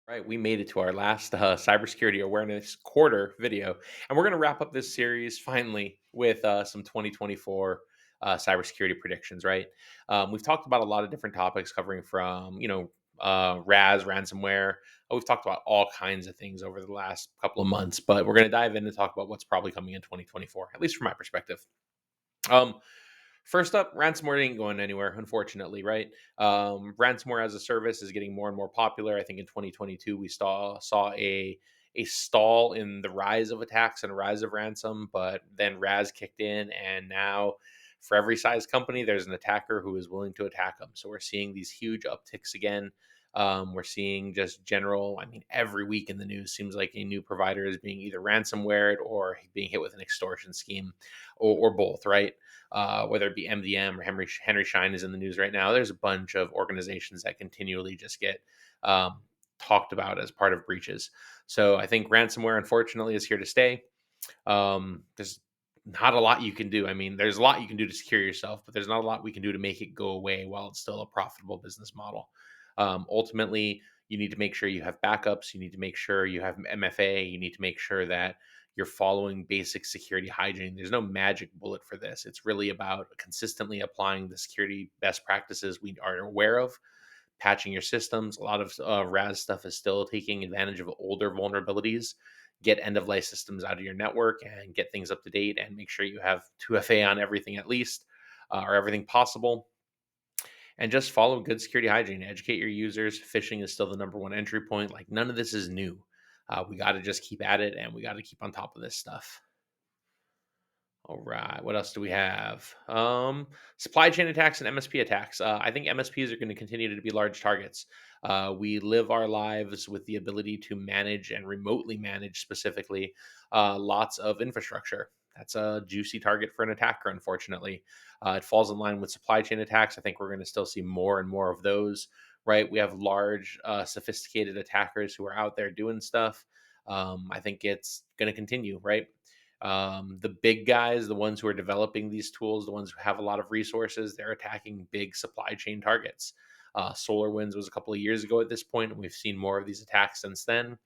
Right, we made it to our last cybersecurity awareness quarter video, and we're going to wrap up this series finally with some 2024 cybersecurity predictions. Right, we've talked about a lot of different topics covering from ransomware. We've talked about all kinds of things over the last couple of months, but we're going to dive in and talk about what's probably coming in 2024, at least from my perspective. Um, First up, ransomware ain't going anywhere, unfortunately, right? Ransomware as a service is getting more and more popular. I think in 2022 we saw a stall in the rise of attacks and a rise of ransom, but then Raz kicked in, and now for every size company, there's an attacker who is willing to attack them. So we're seeing these huge upticks again. We're seeing just general. I mean, every week in the news seems like a new provider is being either ransomwared or being hit with an extortion scheme, or both, right? Whether it be MDM or Henry Schein is in the news right now. There's a bunch of organizations that continually just get um, talked about as part of breaches. So I think ransomware, unfortunately, is here to stay. There's not a lot you can do. I mean, there's a lot you can do to secure yourself, but there's not a lot we can do to make it go away while it's still a profitable business model. Ultimately, you need to make sure you have backups. You need to make sure you have MFA. You need to make sure that you're following basic security hygiene. There's no magic bullet for this. It's really about consistently applying the security best practices we are aware of, patching your systems. A lot of RAS stuff is still taking advantage of older vulnerabilities. Get end of life systems out of your network and get things up to date, and make sure you have 2FA on everything at least, or everything possible. And just follow good security hygiene. Educate your users. Phishing is still the number one entry point. Like, none of this is new. We got to just keep at it, and we got to keep on top of this stuff. All right. What else do we have? Supply chain attacks and MSP attacks. I think MSPs are going to continue to be large targets. We live our lives with the ability to manage and remotely manage, specifically, lots of infrastructure. That's a juicy target for an attacker, unfortunately. It falls in line with supply chain attacks. I think we're going to still see more and more of those, right? We have large, sophisticated attackers who are out there doing stuff. I think it's going to continue, right? The big guys, the ones who are developing these tools, the ones who have a lot of resources, they're attacking big supply chain targets. SolarWinds was a couple of years ago at this point, and we've seen more of these attacks since then.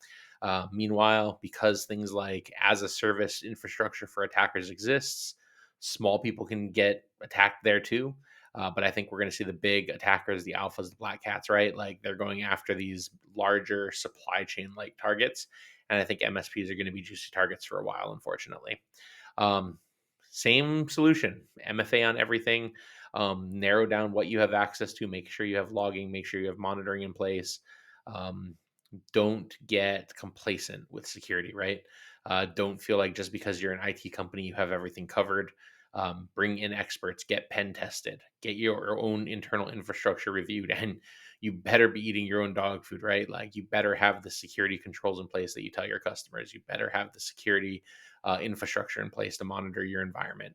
Meanwhile, because things like as a service infrastructure for attackers exists, small people can get attacked there too. But I think we're going to see the big attackers, the alphas, the black cats, right? Like, they're going after these larger supply chain like targets. And I think MSPs are going to be juicy targets for a while, unfortunately. Um, Same solution, MFA on everything. Narrow down what you have access to. Make sure you have logging. Make sure you have monitoring in place. Um, don't get complacent with security, right? Don't feel like just because you're an IT company, you have everything covered. Bring in experts, get pen tested, get your own internal infrastructure reviewed, and you better be eating your own dog food, right? Like, you better have the security controls in place that you tell your customers. You better have the security infrastructure in place to monitor your environment.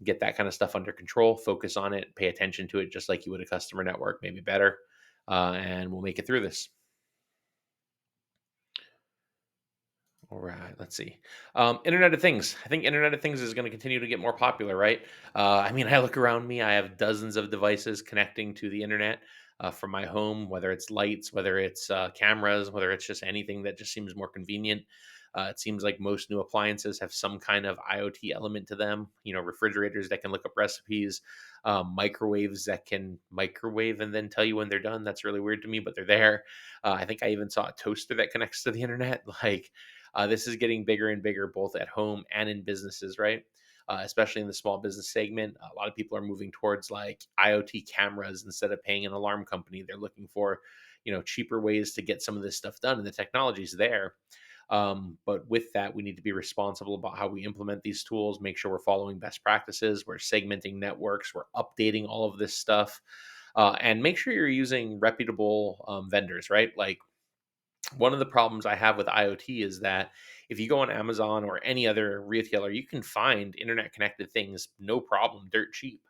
Get that kind of stuff under control, focus on it, pay attention to it, just like you would a customer network, maybe better. And we'll make it through this. All right, let's see. Internet of Things. I think Internet of Things is going to continue to get more popular, right? I mean, I look around me, I have dozens of devices connecting to the internet from my home, whether it's lights, whether it's cameras, whether it's just anything that just seems more convenient. It seems like most new appliances have some kind of IoT element to them. Refrigerators that can look up recipes, microwaves that can microwave and then tell you when they're done. That's really weird to me, but they're there. I think I even saw a toaster that connects to the internet. Like, this is getting bigger and bigger, both at home and in businesses, right? Especially in the small business segment. A lot of people are moving towards like IoT cameras instead of paying an alarm company. They're looking for, cheaper ways to get some of this stuff done, and the technology's there. But with that, we need to be responsible about how we implement these tools, make sure we're following best practices, we're segmenting networks, we're updating all of this stuff, and make sure you're using reputable vendors, right? Like, one of the problems I have with IoT is that if you go on Amazon or any other retailer, you can find internet connected things no problem, dirt cheap.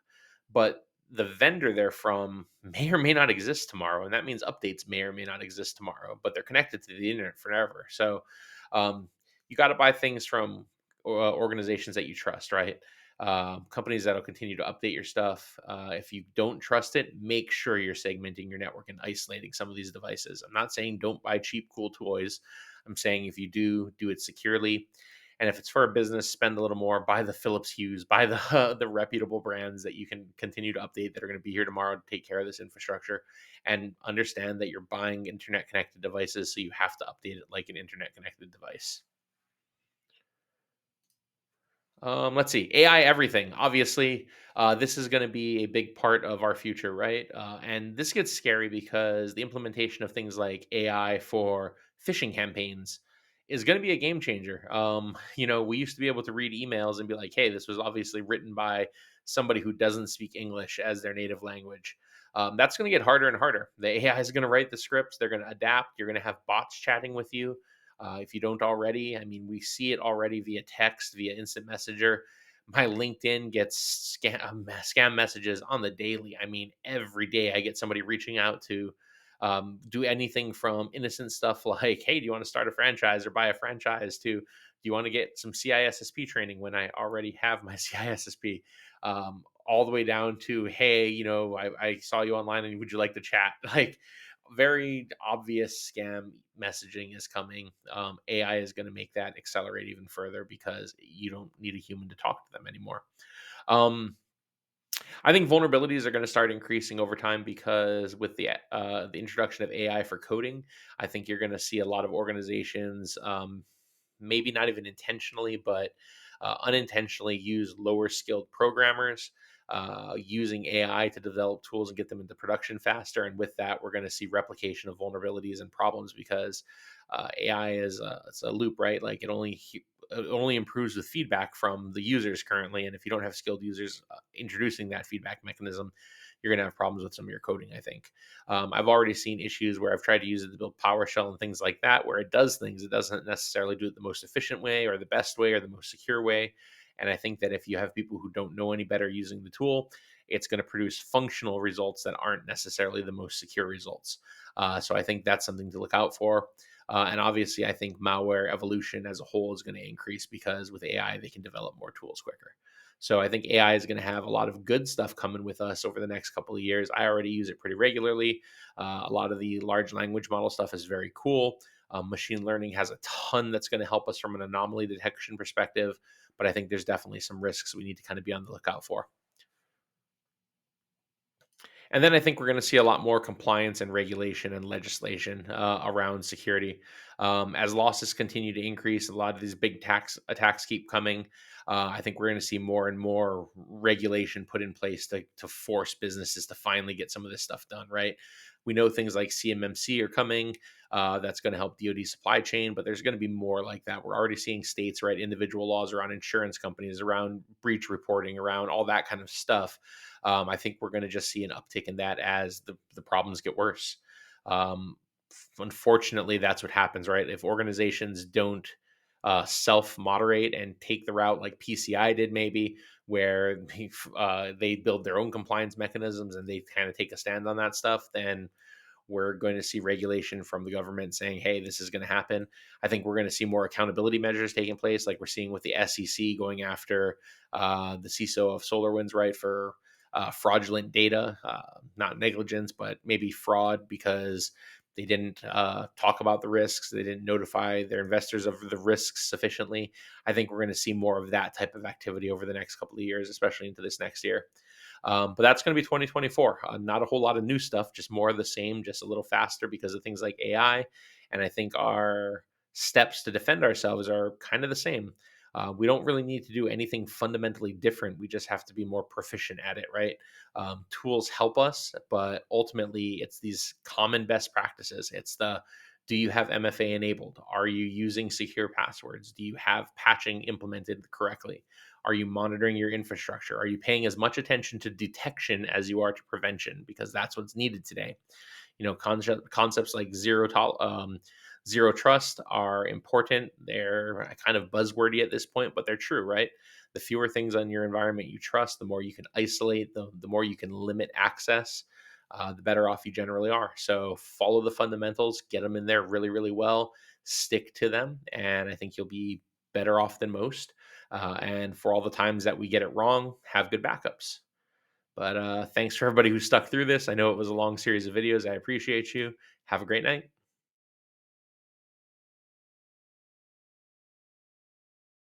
But the vendor they're from may or may not exist tomorrow. And that means updates may or may not exist tomorrow, but they're connected to the internet forever. So, you got to buy things from organizations that you trust, right? Companies that'll continue to update your stuff. If you don't trust it, make sure you're segmenting your network and isolating some of these devices. I'm not saying don't buy cheap, cool toys. I'm saying if you do, do it securely. And if it's for a business, spend a little more. Buy the Philips Hues, buy the the reputable brands that you can continue to update that are going to be here tomorrow to take care of this infrastructure. And understand that you're buying internet connected devices, so you have to update it like an internet connected device. Let's see. AI everything. Obviously, this is going to be a big part of our future, right? And this gets scary because the implementation of things like AI for phishing campaigns is going to be a game changer. We used to be able to read emails and be like, "Hey, this was obviously written by somebody who doesn't speak English as their native language." That's going to get harder and harder. The AI is going to write the scripts. They're going to adapt. You're going to have bots chatting with you. If you don't already, I mean, we see it already via text, via instant messenger. My LinkedIn gets scam messages on the daily. I mean, every day I get somebody reaching out to do anything from innocent stuff like, "Hey, do you want to start a franchise or buy a franchise?" to, "Do you want to get some CISSP training?" when I already have my CISSP. All the way down to, "Hey, I saw you online and would you like to chat?" Like, very obvious scam messaging is coming. AI is going to make that accelerate even further because you don't need a human to talk to them anymore. Um, I think vulnerabilities are going to start increasing over time because with the introduction of AI for coding, I think you're going to see a lot of organizations, maybe not even intentionally, but unintentionally use lower skilled programmers using AI to develop tools and get them into production faster. And with that, we're going to see replication of vulnerabilities and problems because AI it's a loop, right? Like it only improves with feedback from the users currently. And if you don't have skilled users introducing that feedback mechanism, you're going to have problems with some of your coding, I think. I've already seen issues where I've tried to use it to build PowerShell and things like that, where it does things. It doesn't necessarily do it the most efficient way or the best way or the most secure way. And I think that if you have people who don't know any better using the tool, it's going to produce functional results that aren't necessarily the most secure results. So I think that's something to look out for. And obviously, I think malware evolution as a whole is going to increase because with AI, they can develop more tools quicker. So I think AI is going to have a lot of good stuff coming with us over the next couple of years. I already use it pretty regularly. A lot of the large language model stuff is very cool. Machine learning has a ton that's going to help us from an anomaly detection perspective, but I think there's definitely some risks we need to kind of be on the lookout for. And then I think we're going to see a lot more compliance and regulation and legislation around security. As losses continue to increase, a lot of these big tax attacks keep coming. I think we're going to see more and more regulation put in place to force businesses to finally get some of this stuff done, right? We know things like CMMC are coming. That's going to help DoD supply chain, but there's going to be more like that. We're already seeing states, right? Individual laws around insurance companies, around breach reporting, around all that kind of stuff. I think we're going to just see an uptick in that as the problems get worse. Um, Unfortunately, that's what happens, right? If organizations don't self moderate and take the route like PCI did, maybe where they build their own compliance mechanisms and they kind of take a stand on that stuff, then we're going to see regulation from the government saying, "Hey, this is going to happen." I think we're going to see more accountability measures taking place, like we're seeing with the SEC going after the CISO of SolarWinds, right, for fraudulent data, not negligence, but maybe fraud because they didn't talk about the risks. They didn't notify their investors of the risks sufficiently. I think we're going to see more of that type of activity over the next couple of years, especially into this next year. But that's going to be 2024. Not a whole lot of new stuff, just more of the same, just a little faster because of things like AI. And I think our steps to defend ourselves are kind of the same. We don't really need to do anything fundamentally different. We just have to be more proficient at it, right? Tools help us, but ultimately, it's these common best practices. It's the do you have MFA enabled? Are you using secure passwords? Do you have patching implemented correctly? Are you monitoring your infrastructure? Are you paying as much attention to detection as you are to prevention? Because that's what's needed today. Concepts like zero trust are important. They're kind of buzzwordy at this point, but they're true, right? The fewer things on your environment you trust, the more you can isolate, the more you can limit access, the better off you generally are. So follow the fundamentals, get them in there really, really well, stick to them, and I think you'll be better off than most. And for all the times that we get it wrong, have good backups. But thanks for everybody who stuck through this. I know it was a long series of videos. I appreciate you. Have a great night.